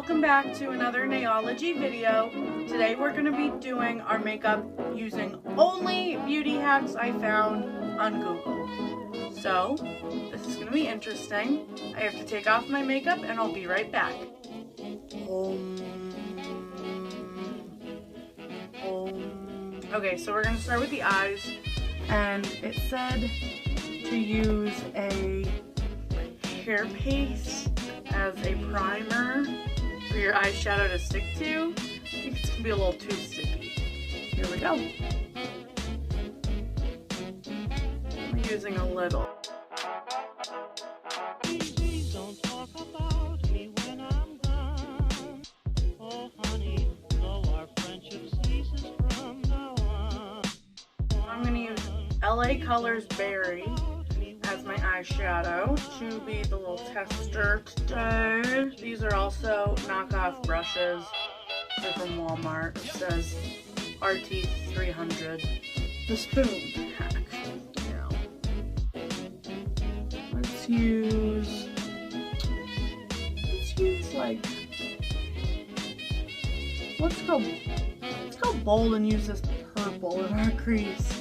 welcome back to another Naiology video. Today we're going to be doing our makeup using only beauty hacks I found on Google. So, this is going to be interesting. I have to take off my makeup and I'll be right back. Okay, so we're going to start with the eyes, and it said to use a hair paste as a primer for your eyeshadow to stick to. I think it's gonna be a little too sticky. Here we go. I'm using a little. Please don't talk about me when I'm gone. Oh honey, though our friendship ceases from now on. I'm gonna use LA Colors Berry as my eyeshadow to be the little tester today. These are also knockoff brushes. They're from Walmart. It says RT300. The spoon hack. Let's use like, let's go bold and use this purple in our crease.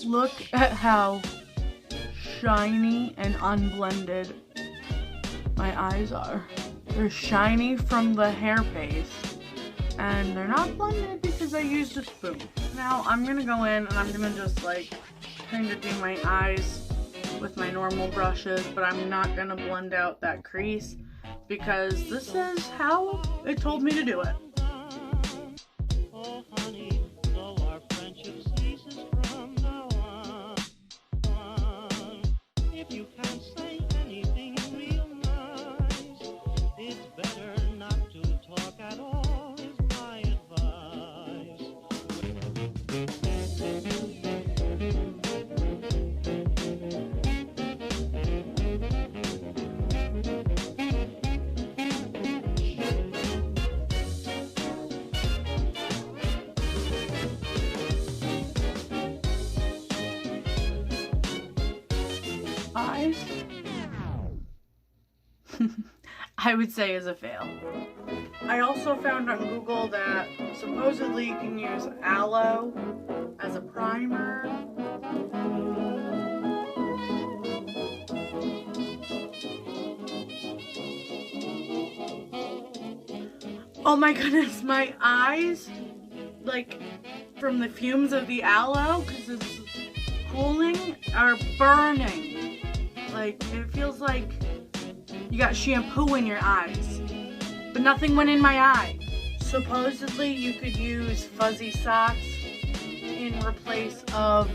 Look at how shiny and unblended my eyes are. They're shiny from the hair paste, and they're not blended because I used a spoon. Now I'm gonna go in and I'm gonna just like kind of do my eyes with my normal brushes, but I'm not gonna blend out that crease because this is how it told me to do it. Oh honey, though our friendship ceases from now on. If you can't say anything real nice, it's better not to talk at all, is my advice. Eyes, I would say is a fail. I also found on Google that supposedly you can use aloe as a primer. Oh my goodness, my eyes, like from the fumes of the aloe, because it's cooling, are burning. Like, it feels like you got shampoo in your eyes, but nothing went in my eye. Supposedly you could use fuzzy socks in replace of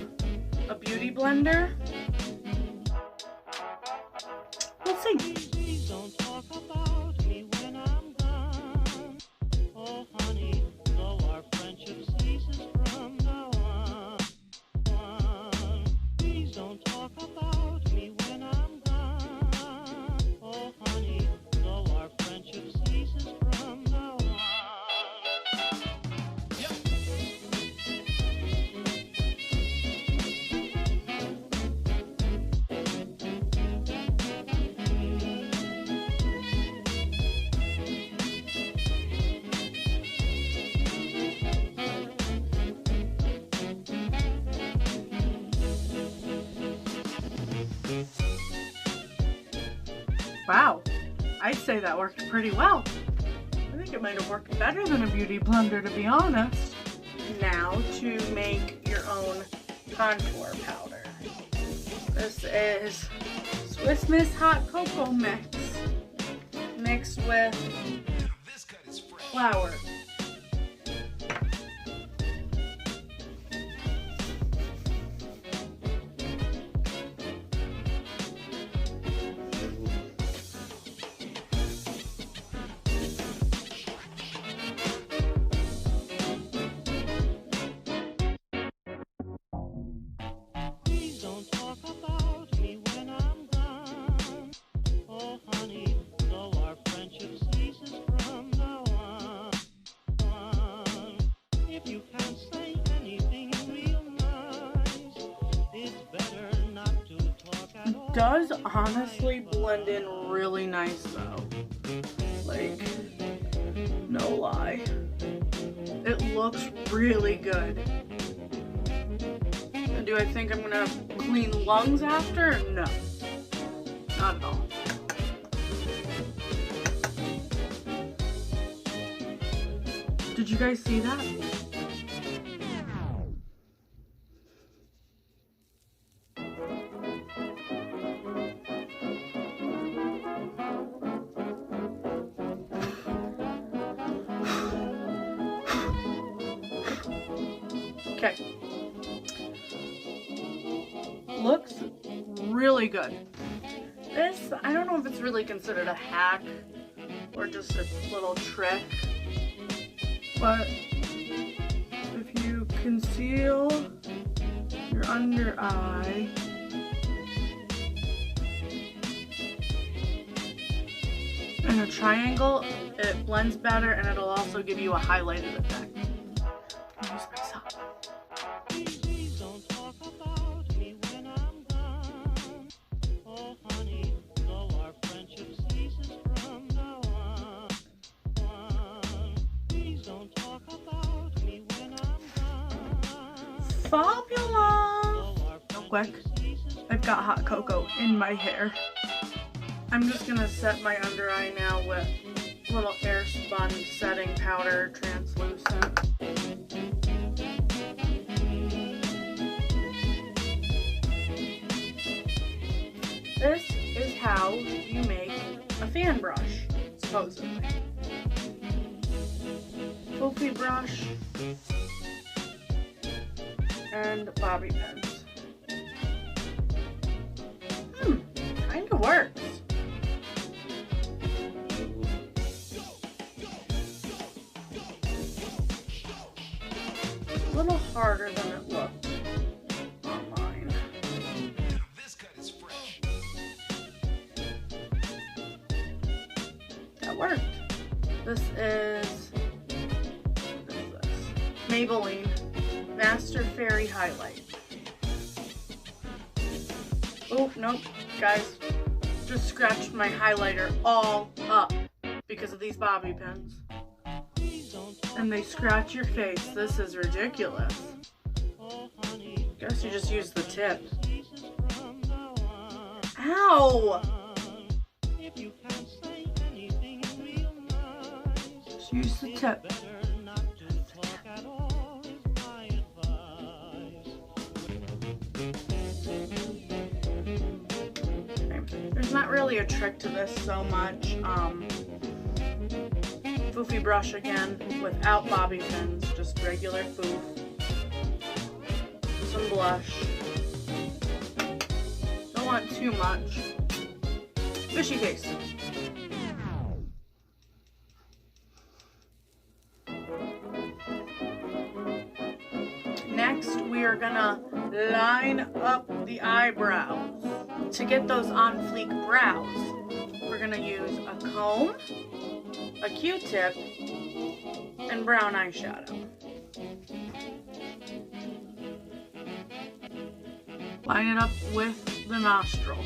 a beauty blender. We'll see. Please don't talk about me when I'm gone. Oh honey, though our friendship ceases from now on. Please don't talk about me when I'm gone. Oh honey, though our friendship ceases from now on. Wow, I'd say that worked pretty well. I think it might have worked better than a beauty blender, to be honest. Now to make your own contour powder. This is Swiss Miss Hot Cocoa Mix mixed with flour. does honestly blend in really nice though. Like, no lie. It looks really good. And do I think I'm gonna clean lungs after? No. Not at all. Did you guys see that? Okay. Looks really good. This, I don't know if it's really considered a hack or just a little trick, but if you conceal your under eye in a triangle, it blends better and it'll also give you a highlighted effect. I'll use myself. Please don't talk about me when I'm gone. Oh, honey, though our friendship ceases from now on. Please don't talk about me when I'm gone. Fabulous! Real quick, I've got hot cocoa in my hair. I'm just gonna set my under eye now with little air spun setting powder, translucent. This is how you make a fan brush, supposedly. Foofy brush and bobby pins. Kinda works. A little harder than it looked online. This cut is fresh. That worked. This is Maybelline Master Fairy Highlight. Oh, nope, guys. Just scratched my highlighter all up because of these bobby pins. And they scratch your face. This is ridiculous. Guess you just use the tip. Ow! Just use the tip. There's not really a trick to this so much. Foofy brush again, without bobby pins, just regular foof. Some blush. Don't want too much. Fishy face. Next, we are gonna line up the eyebrows. To get those on fleek brows, we're gonna use a comb, a Q-tip, and brown eyeshadow. Line it up with the nostril.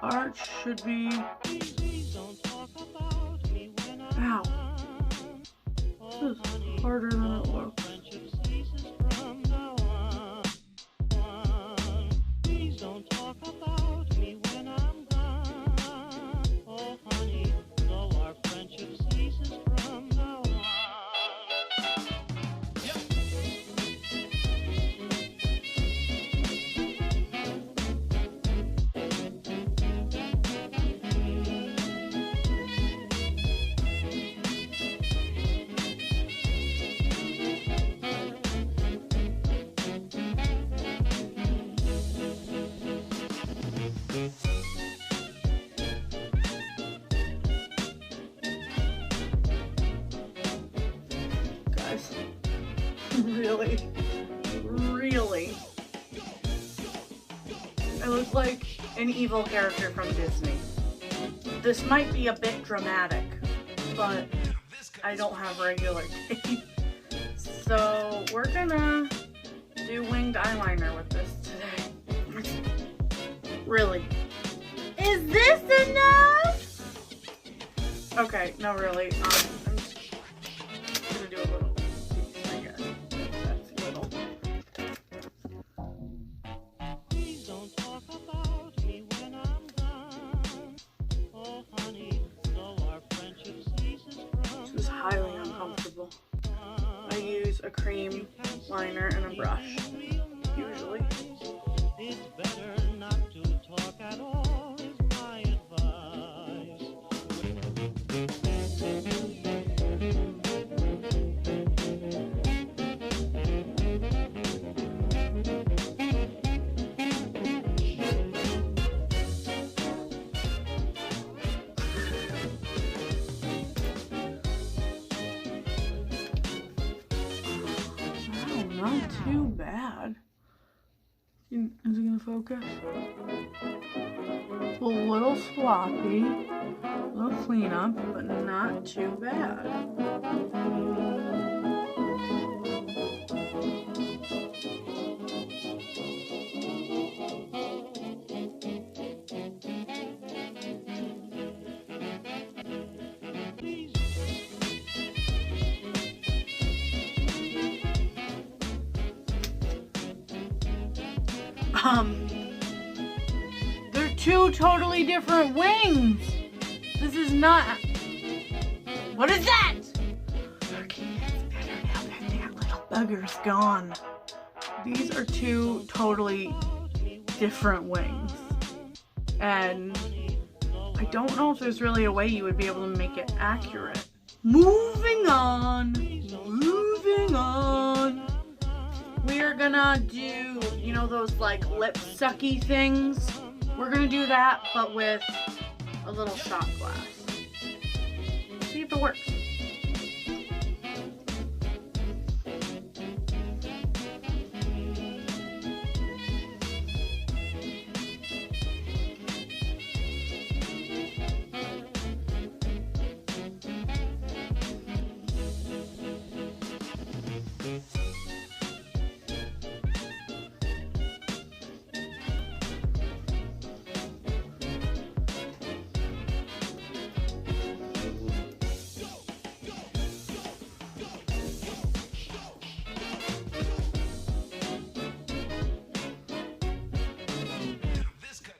Arch should be. Ow. This is harder than it looks. Please don't talk about me when I'm gone. Oh, honey, though our friendship ceases from now on. Guys, really, I look like an evil character from Disney. This might be a bit dramatic, but I don't have regular teeth. So we're gonna do winged eyeliner with this today. Really. Is this enough? Okay, no really. I'm just gonna do a little piece, I guess. That's little. Please don't talk about me when I'm gone. Oh, honey, though our friendship ceases from This is highly uncomfortable. I use a cream liner and a brush, usually. It's better not to talk at all, is my advice. Wow, not too bad. Is it gonna focus? A little sloppy, a little cleanup, but not too bad. They're two totally different wings. This is not. What is that? Okay, it's better now that that little bugger's gone. These are two totally different wings. And I don't know if there's really a way you would be able to make it accurate. Moving on. Moving on. We're gonna do, you know, those like lip sucky things? We're gonna do that, but with a little shot glass. See if it works.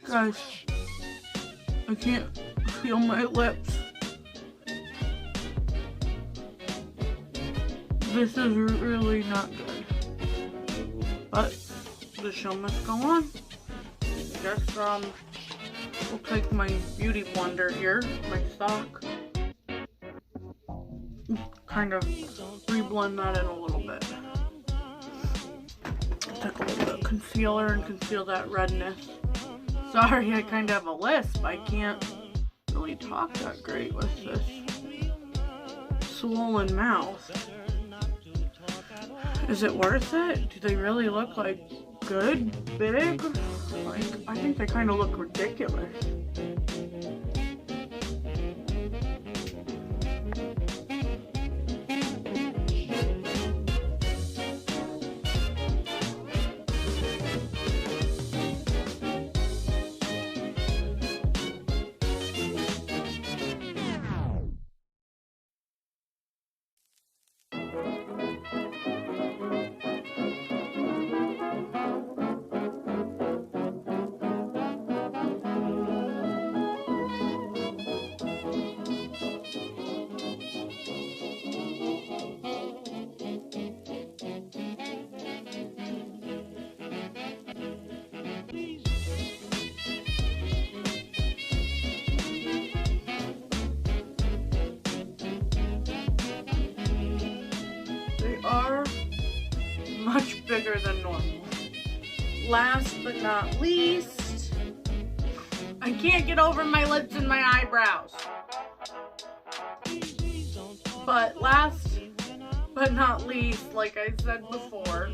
Guys, I can't feel my lips. This is really not good. But the show must go on. I guess we'll take my beauty blender here, my stock. Kind of re-blend that in a little bit. Take a little bit of concealer and conceal that redness. Sorry, I kind of have a lisp. I can't really talk that great with this swollen mouth. Is it worth it? Do they really look like good, big? Like, I think they kind of look ridiculous. Much bigger than normal. Last but not least, I can't get over my lips and my eyebrows. But last but not least, like I said before,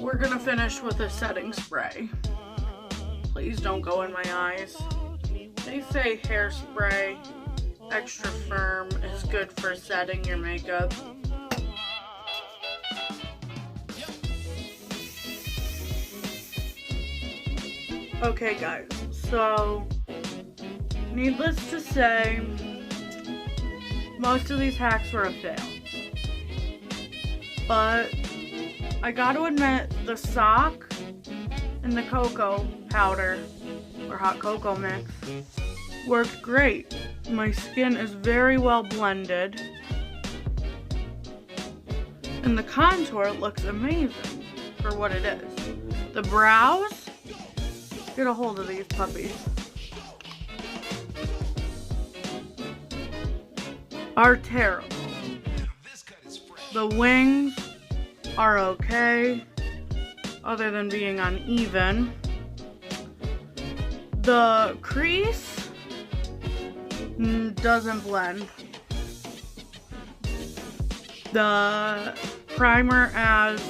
we're gonna finish with a setting spray. Please don't go in my eyes. They say hairspray, extra firm, is good for setting your makeup. Okay guys, so needless to say, most of these hacks were a fail. But I gotta admit, the sock and the cocoa powder, or hot cocoa mix, worked great. My skin is very well blended. And the contour looks amazing for what it is. The brows, get a hold of these puppies, are terrible. The wings are okay, other than being uneven. The crease doesn't blend. The primer as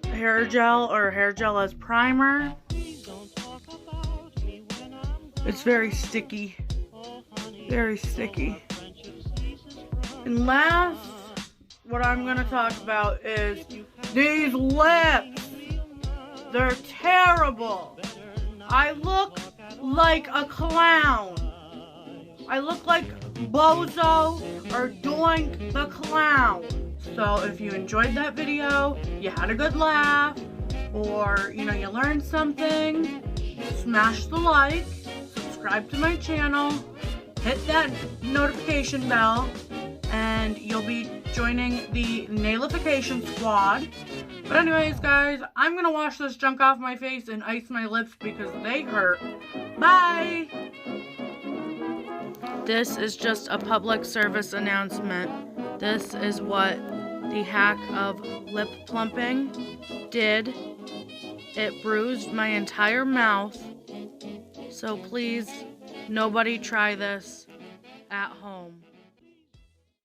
hair gel, or hair gel as primer, it's very sticky. Very sticky. And last, what I'm gonna talk about is these lips. They're terrible. I look like a clown. I look like Bozo or Doink the Clown. So if you enjoyed that video, you had a good laugh, or you learned something, smash the like, subscribe to my channel, hit that notification bell, and you'll be joining the nailification squad. But anyways, guys, I'm gonna wash this junk off my face and ice my lips because they hurt. Bye! This is just a public service announcement. This is what the hack of lip plumping did. It bruised my entire mouth. So please, nobody try this at home.